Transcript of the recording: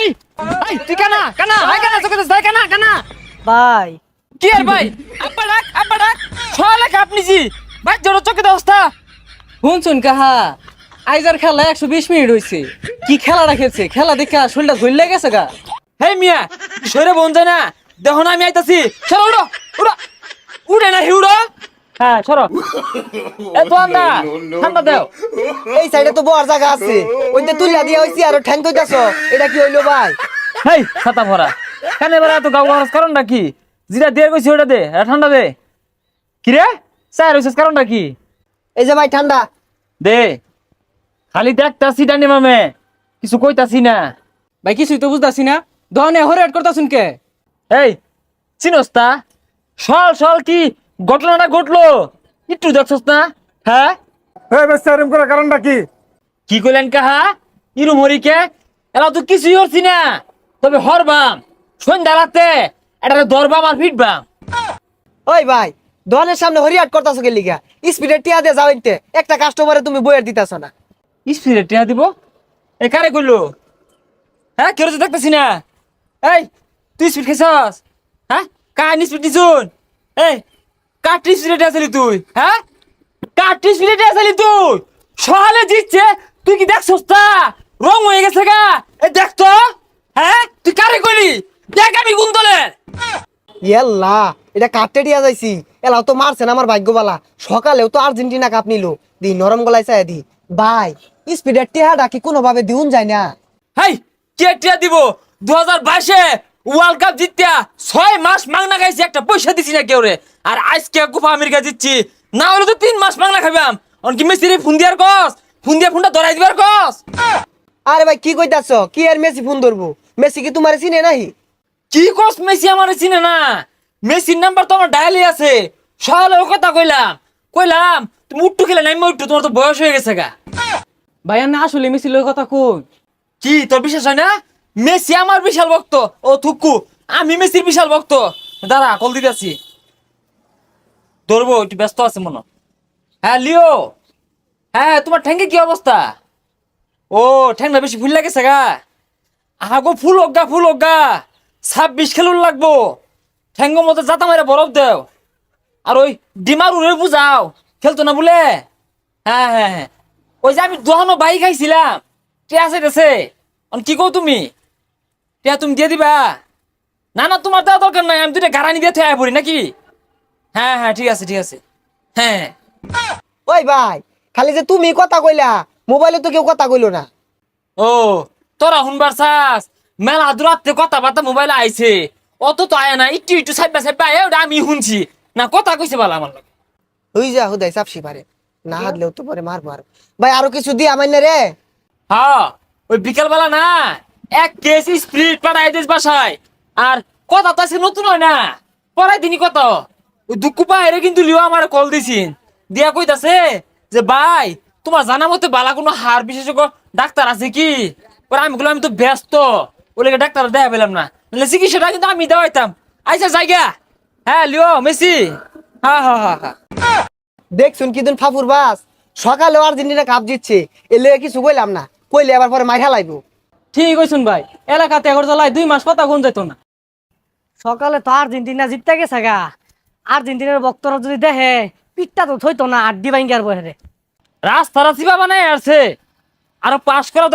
এই এই তুই কানা কানা ভাই কানা চোখে দেখ কানা কানা ভাই কি আর ভাই আব্বা ডাক ছলে কাপ নিছি ভাই জোর চোখে দে অবস্থা শুনছুন কাহা আইজার খেলা 120 মিনিট হইছে কি খেলা রাখেছে খেলা দেখা শরীরটা ধইলে গেছে গা। হে মিয়া সরে বন যায় না দেখো না আমি আইতাছি চলো উড়ো উড়ো উড়ে না হিউড়ো হ্যাঁ সরো এ তো আন্দা ঠান্ডা দেও এই সাইডে তো বড় জায়গা আছে ওইটা তুইলা দিয়া হইছি আর ঠ্যাং কইতাছ এটা কি হইলো ভাই? হেই ছাতা ভরা কানে ভরা তো গাও গাওয়ার কারণটা কি যেটা দিয়ে কইছি ওটা দে এটা ঠান্ডা দে কি রে স্যার হইছিস কারণটা কি এই যে ভাই ঠান্ডা দে খালি দেখতাছি ডানি মামে কিছু কইতাছি না ভাই কিছুই তো বুঝতাছি না দহনে হরেট করতাছুন কে। এই চিনস্তা সল সল কি ঘটনাটা ঘটলো একটু দেখছস না হ্যাঁ এই বেশ এরকম করার কারণটা কি? কি কইলেন কাহা ইরুম হরিকে এরা তো কিছুই হরছি না তবে হরবাম সন্ধ্যা রাতে এটা দরবাম আর ফিটবাম ওই ভাই দোকানের সামনে হরিয়াট করতাছ কে লিগা স্পিডে টিয়া দিয়ে যাওইতে একটা কাস্টমারে তুমি বইয়ের দিতাছ না। স্পিডে টিয়া দিব এ কারে কইলো হ্যাঁ কেউ তো দেখতেছি না এই তুই স্পিড খেছস হ্যাঁ কার স্পিড দিছুন এই কার স্পিডে আসলি তুই হ্যাঁ কার স্পিডে আসলি তুই সহালে জিতছে তুই কি দেখছস তা রং হয়ে গেছে গা এ দেখ তো হ্যাঁ তুই কারে কইলি দেখ আমি কোন দলে ইয়াল্লা এটা কাটতে টিয়া যাইছি এলাও তো মারছেন আমার ভাগ্যবালা সকালেও তো আর্জেন্টিনা কাপ নিল দি নরম গলায় চাই দি ভাই স্পিডে টিয়াটা কি কোনোভাবে দিউন যায় না? হাই কে টিয়া দিব 2022 ওয়ার্ল্ড কাপ জিততিয়া 6 মাস মাংনা খাইছি একটা পয়সা দিছি না কেউ রে আর আজকে কোপা আমেরিকা জিতছি না হলে তো 3 মাস মাংনা খাইবাম অন কি মেসি রে ফোন দিয়ার কস ফোন দিয়া ফোনটা ধরাই দিবার কস আরে ভাই কি কইতাছ কি আর মেসি ফোন ধরবো মেসি কি তোমারে চিনে নাহি? কি কস মেসি আমারে চিনে না মেসির নাম্বার তো আমার ডায়ালি আছে সকালে ও কথা কইলাম তুমি উঠ্টু খেলে নাই উঠ্টু তোমার তো বয়স হয়ে গেছে গা ভাই না আসলে মিছিল কথা কোন কি তোর বিশ্বাস হয় না মেসি আমার বিশাল ভক্ত ও থুকু আমি মেসির বিশাল ভক্ত দাঁড়া কল দিতেছি ধরবো একটু ব্যস্ত আছে মনে হ্যাঁ লিও হ্যাঁ তোমার ঠ্যাঙ্গে কি অবস্থা ও ঠ্যাংটা বেশি ফুল লাগেছে গা আগো ফুল হোক গা 26 খেলুন লাগবো ঠ্যাঙ্গ মতো জাতা মারে বরফ দেও আর ওই ডিমার উড়ে বুঝাও খেলতো না বলে হ্যাঁ হ্যাঁ হ্যাঁ ওই যে আমি দোহানো বাইক খাইছিলাম টিয়া আছে কি কও তুমি টিয়া তুমি দিয়ে দিবা না না তোমার দেওয়া দরকার নাই আমি দুইটা গাড়ানি দিয়ে থেয়ে পড়ি নাকি হ্যাঁ হ্যাঁ ঠিক আছে হ্যাঁ ওই ভাই খালি যে তুমি কথা কইলা মোবাইলে তো কেউ কথা কইলো না। ও তোরা শুনবার চাস মেলা দূরাতে কথা বার্তা মোবাইলে আইছে অত তো আয় না একটু সাইবা ওটা আমি শুনছি না কথা কইছে বলা আমার লগে হই যা হুদাই চাপসি পারে না হাতলেও তো পরে মারবো আর ভাই আরো কিছু দি আমার না রে। হ্যাঁ ওই বিকেল বেলা না এক কেস স্প্রিট পাঠাই দিস বাসায় আর কথা তো আজকে নতুন হয় না পড়াই দিনই কত ওই দুঃখ পাহাড়ে কিন্তু লিও আমার কল দিছিন দিয়া কইতাছে যে ভাই তোমার জানা মতে বালা কোনো হার বিশেষজ্ঞ ডাক্তার আছে কি পরে আমি বললাম আমি তো ব্যস্ত ওই ডাক্তার দেখা পেলাম না নাহলে চিকিৎসাটা কিন্তু আমি দেওয়াইতাম আইসা জায়গা হ্যাঁ লিও মেসি হ্যাঁ দেখছুন কি দিন ফাফুর বাস সকালে আর্জেন্টিনা কাপ জিতছে এলে কিছু কইলাম না কইলে আবার পরে মাইরা লাইবো। ঠিক হইছুন ভাই এলাকাতে এখন জ্বালায় 2 মাস কথা কোন যাইতো না। সকালে তো আর্জেন্টিনা জিততে গেছে গা আর্জেন্টিনার ভক্তরা যদি দেখে পিঠটা তো থইতো না আড্ডি ভাঙ্গার বহেরে রাস্তারা চিপা বানাই আসছে আরো পাস করা